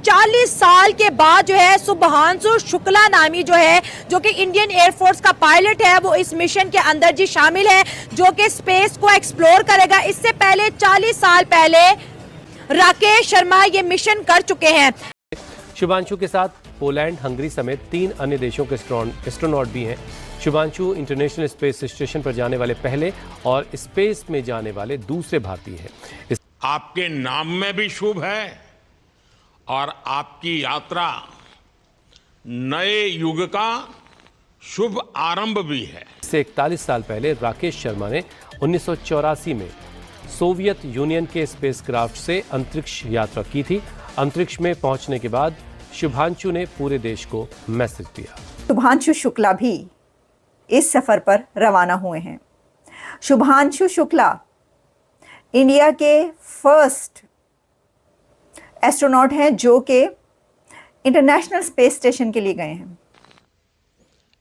40 साल के बाद जो है शुभांशु शुक्ला नामी जो है, जो कि इंडियन एयरफोर्स का पायलट है, वो इस मिशन के अंदर जी शामिल है, जो कि स्पेस को एक्सप्लोर करेगा। इससे पहले 40 साल पहले राकेश शर्मा ये मिशन कर चुके हैं। शुभांशु के साथ पोलैंड, हंगरी समेत 3 अन्य देशों के एस्ट्रोनॉट भी हैं। शुभांशु इंटरनेशनल स्पेस स्टेशन पर जाने वाले पहले और स्पेस में जाने वाले दूसरे भारतीय हैं। आपके नाम में भी शुभ है और आपकी यात्रा नए युग का शुभ आरंभ भी है। इससे 41 साल पहले राकेश शर्मा ने 1984 में सोवियत यूनियन के स्पेसक्राफ्ट से अंतरिक्ष यात्रा की थी। अंतरिक्ष में पहुंचने के बाद शुभांशु ने पूरे देश को मैसेज दिया। शुभांशु शुक्ला भी इस सफर पर रवाना हुए हैं। शुभांशु शुक्ला इंडिया के फर्स्ट एस्ट्रोनॉट हैं जो कि इंटरनेशनल स्पेस स्टेशन के लिए गए हैं।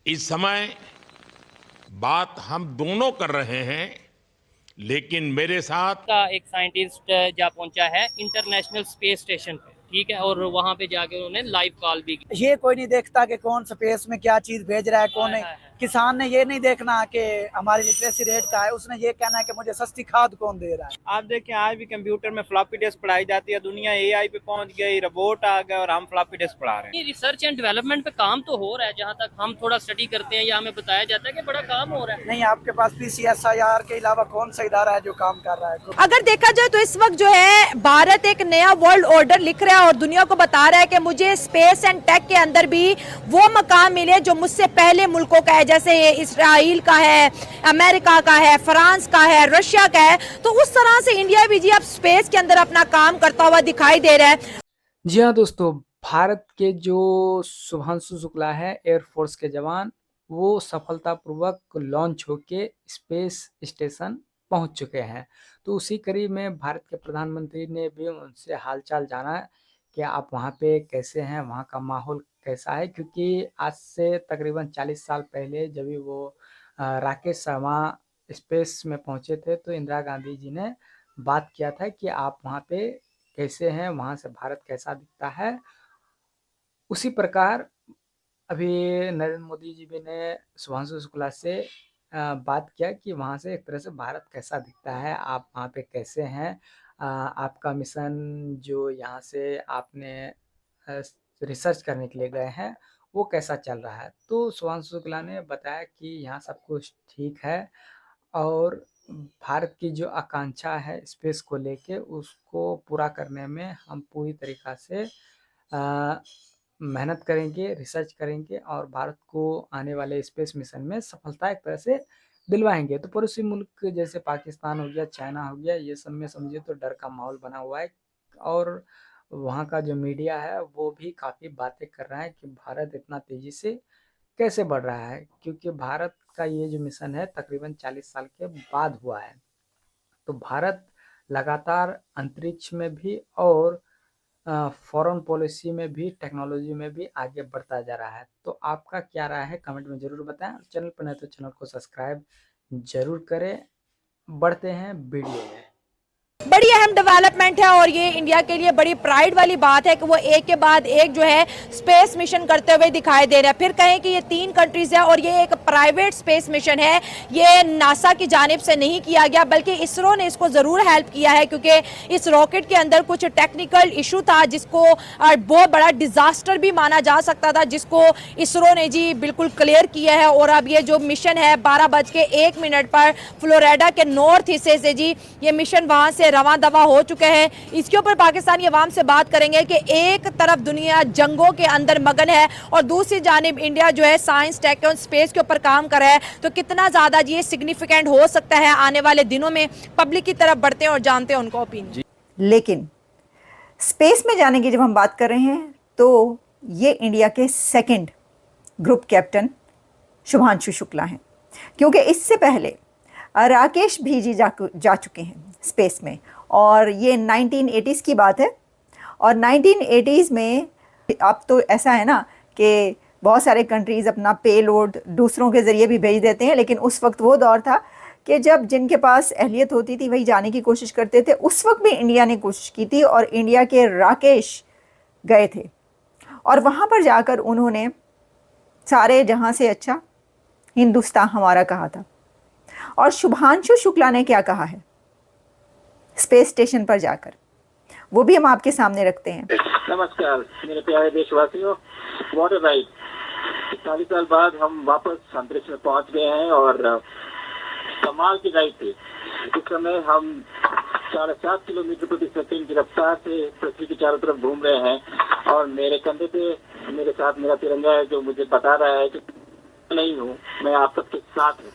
इस समय बात हम दोनों कर रहे हैं, लेकिन मेरे साथ का एक साइंटिस्ट जा पहुंचा है इंटरनेशनल स्पेस स्टेशन पे, ठीक है, और वहां पे जाके उन्होंने लाइव कॉल भी की। ये कोई नहीं देखता कि कौन स्पेस में क्या चीज भेज रहा है, कौन है। किसान ने ये नहीं देखना कि हमारी लिटरेसी रेट का है, उसने ये कहना है कि मुझे सस्ती खाद कौन दे रहा है। आप देखें आज भी कंप्यूटर में फ्लॉपी डिस्क पढ़ाई जाती है, दुनिया एआई पे पहुंच गई, रोबोट आ गए और हम फ्लॉपी डिस्क पढ़ा रहे हैं। रिसर्च एंड डेवलपमेंट पे काम तो हो रहा है, जहाँ तक हम थोड़ा स्टडी करते हैं या हमें बताया जाता है कि बड़ा काम हो रहा है। नहीं, आपके पास PCSIR के अलावा कौन सा इदारा है जो काम कर रहा है? अगर देखा जाए तो इस वक्त जो है भारत एक नया वर्ल्ड ऑर्डर लिख रहा है और दुनिया को बता रहा है कि मुझे स्पेस एंड टेक के अंदर भी वो मकाम मिले जो मुझसे पहले मुल्कों का है, जैसे इसराइल का है, अमेरिका का है, फ्रांस का है, रशिया का है। तो उस तरह से इंडिया भी जी अब स्पेस के अंदर अपना काम करता हुआ दिखाई दे रहा है। जी हाँ दोस्तों, भारत के जो शुभांशु शुक्ला है एयरफोर्स के जवान, वो सफलतापूर्वक लॉन्च होके स्पेस स्टेशन पहुंच चुके हैं। तो उसी कड़ी में भारत के प्रधानमंत्री ने भी उनसे हालचाल जाना कि आप वहाँ पे कैसे हैं, वहाँ का माहौल कैसा है, क्योंकि आज से तकरीबन 40 साल पहले जब भी वो राकेश शर्मा स्पेस में पहुँचे थे तो इंदिरा गांधी जी ने बात किया था कि आप वहाँ पे कैसे हैं, वहाँ से भारत कैसा दिखता है। उसी प्रकार अभी नरेंद्र मोदी जी भी ने शुभांशु शुक्ला से बात किया कि वहाँ से एक तरह से भारत कैसा दिखता है, आप वहाँ पे कैसे हैं, आपका मिशन जो यहाँ से आपने रिसर्च करने के लिए गए हैं वो कैसा चल रहा है। तो शुभांशु शुक्ला ने बताया कि यहाँ सब कुछ ठीक है और भारत की जो आकांक्षा है स्पेस को लेके उसको पूरा करने में हम पूरी तरीक़ा से मेहनत करेंगे, रिसर्च करेंगे और भारत को आने वाले स्पेस मिशन में सफलता एक तरह से दिलवाएंगे। तो पड़ोसी मुल्क जैसे पाकिस्तान हो गया, चाइना हो गया, ये सब में समझिए तो डर का माहौल बना हुआ है और वहाँ का जो मीडिया है वो भी काफ़ी बातें कर रहा है कि भारत इतना तेज़ी से कैसे बढ़ रहा है, क्योंकि भारत का ये जो मिशन है तकरीबन 40 साल के बाद हुआ है। तो भारत लगातार अंतरिक्ष में भी और फॉरेन पॉलिसी में भी, टेक्नोलॉजी में भी आगे बढ़ता जा रहा है। तो आपका क्या राय है कमेंट में ज़रूर बताएं। चैनल पर नहीं तो चैनल को सब्सक्राइब ज़रूर करें। बढ़ते हैं वीडियो में। बड़ी अहम डेवलपमेंट है और ये इंडिया के लिए बड़ी प्राइड वाली बात है कि वो एक के बाद एक जो है स्पेस मिशन करते हुए दिखाई दे रहे हैं। फिर कहें कि ये 3 कंट्रीज है और ये एक प्राइवेट स्पेस मिशन है, ये नासा की जानिब से नहीं किया गया बल्कि इसरो ने इसको ज़रूर हेल्प किया है, क्योंकि इस रॉकेट के अंदर कुछ टेक्निकल इशू था जिसको बहुत बड़ा डिज़ास्टर भी माना जा सकता था, जिसको इसरो ने जी बिल्कुल क्लियर किया है। और अब ये जो मिशन है 12:01 पर फ्लोरिडा के नॉर्थ हिस्से से जी ये मिशन वहाँ से रवा दवा हो चुके हैं। इसके ऊपर पाकिस्तानी अवाम से बात करेंगे कि एक तरफ दुनिया जंगों के अंदर मगन है और दूसरी जानिब इंडिया जो है साइंस, टेक और स्पेस के ऊपर काम कर रहा है। तो कितना ज़्यादा ये सिग्निफिकेंट हो सकता है आने वाले दिनों में, पब्लिक की तरफ बढ़ते हैं और जानते हैं उनको ओपिनियन। लेकिन स्पेस में जाने की जब हम बात कर रहे हैं तो ये इंडिया के 2nd group captain Shubhanshu Shukla हैं, क्योंकि इससे पहले राकेश भी जी जा चुके हैं स्पेस में और ये 1980s की बात है। और 1980s में अब तो ऐसा है ना कि बहुत सारे कंट्रीज़ अपना पेलोड दूसरों के ज़रिए भी भेज देते हैं, लेकिन उस वक्त वो दौर था कि जब जिनके पास अहलियत होती थी वही जाने की कोशिश करते थे। उस वक्त भी इंडिया ने कोशिश की थी और इंडिया के राकेश गए थे और वहाँ पर जाकर उन्होंने सारे जहाँ से अच्छा हिंदुस्तान हमारा कहा था। और शुभांशु शुक्ला ने क्या कहा है स्पेस स्टेशन पर जाकर, वो भी हम आपके सामने रखते हैं। नमस्कार मेरे प्यारे देशवासियों, व्हाट अ राइड। 40 साल बाद हम वापस अंतरिक्ष में पहुंच गए हैं और कमाल की राइड थी। इस समय हम 7.5 किलोमीटर प्रति सेकंड की रफ्तार से पृथ्वी के चारों तरफ घूम रहे हैं और मेरे कंधे पे मेरे साथ मेरा तिरंगा है जो मुझे बता रहा है कि नहीं हूँ, मैं आप सबके साथ हूँ।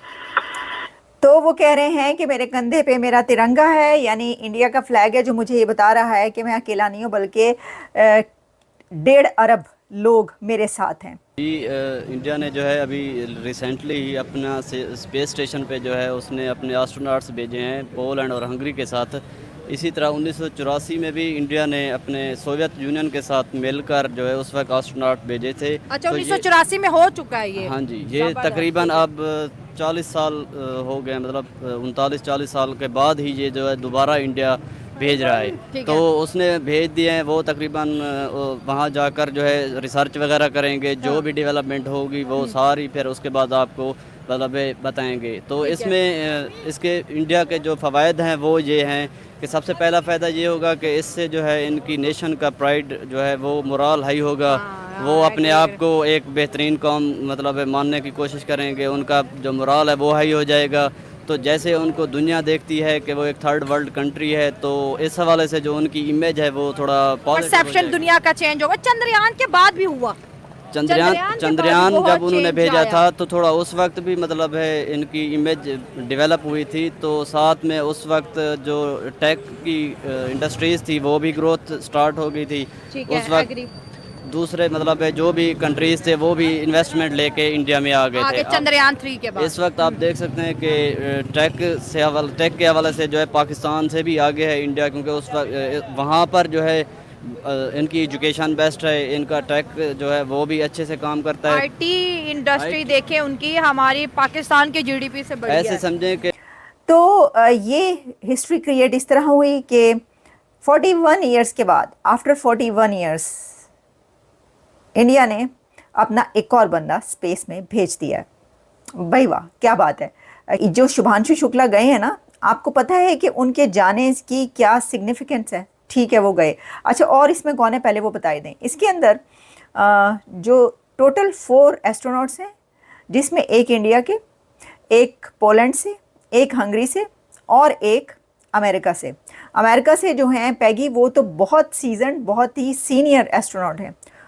तो वो कह रहे हैं कि मेरे कंधे पे मेरा तिरंगा है, यानी इंडिया का फ्लैग है, जो मुझे ये बता रहा है कि मैं अकेला नहीं हूँ बल्कि 1.5 अरब लोग मेरे साथ हैं। इंडिया ने जो है अभी रिसेंटली ही अपना स्पेस स्टेशन पे जो है उसने अपने एस्ट्रोनॉट्स भेजे हैं पोलैंड और हंगरी के साथ। इसी तरह 1984 में भी इंडिया ने अपने सोवियत यूनियन के साथ मिलकर जो है उस वक्त एस्ट्रोनॉट भेजे थे। अच्छा, 1984 में हो चुका है ये? हाँ जी, ये तकरीबन अब 40 साल हो गए, मतलब 39-40 साल के बाद ही ये जो है दोबारा इंडिया भेज रहा है। तो उसने भेज दिए हैं, वो तकरीबन वहाँ जाकर जो है रिसर्च वगैरह करेंगे, जो भी डेवलपमेंट होगी वो सारी फिर उसके बाद आपको मतलब बताएंगे। तो इसमें इसके इंडिया के जो फ़वाइद हैं वो ये हैं कि सबसे पहला फ़ायदा ये होगा कि इससे जो है इनकी नेशन का प्राइड जो है वो मोरल हाई होगा। वो अपने आप को एक बेहतरीन कौम मतलब मानने की कोशिश करेंगे, उनका जो मोरल है वो हाई हो जाएगा। तो जैसे उनको दुनिया देखती है कि वो एक थर्ड वर्ल्ड कंट्री है, तो इस हवाले से जो उनकी इमेज है वो थोड़ा परसेप्शन दुनिया का चेंज होगा। चंद्रयान के बाद भी हुआ, चंद्रयान जब उन्होंने भेजा था तो थोड़ा उस वक्त भी मतलब है इनकी इमेज डेवलप हुई थी। तो साथ में उस वक्त जो टेक की इंडस्ट्रीज थी वो भी ग्रोथ स्टार्ट हो गई थी। उस वक्त दूसरे मतलब है जो भी कंट्रीज थे वो भी इन्वेस्टमेंट लेके इंडिया में आ गए थे। चंद्रयान 3 के बाद इस वक्त आप देख सकते हैं कि टेक के हवाले से जो है पाकिस्तान से भी आगे है इंडिया, क्योंकि उस वक्त वहाँ पर जो है इनकी एजुकेशन बेस्ट है, इनका टेक जो है वो भी अच्छे से काम करता है। आईटी इंडस्ट्री देखें उनकी हमारी पाकिस्तान के जीडीपी से बढ़ी है। ऐसे समझें कि तो ये हिस्ट्री क्रिएट इस तरह हुई कि 41 ईयर्स के बाद, आफ्टर 41 ईयर्स इंडिया ने अपना एक और बंदा स्पेस में भेज दिया है। भाई वाह, क्या बात है। जो शुभांशु शुक्ला गए हैं ना, आपको पता है कि उनके जाने की क्या सिग्निफिकेंस है? ठीक है, वो गए। अच्छा, और इसमें कौन है पहले वो बताई दें। इसके अंदर जो टोटल 4 एस्ट्रोनॉट्स हैं, जिसमें एक इंडिया के, एक पोलैंड से, एक हंगरी से और एक अमेरिका से। अमेरिका से जो हैं पैगी, वो तो बहुत सीजन, बहुत ही सीनियर एस्ट्रोनॉट हैं।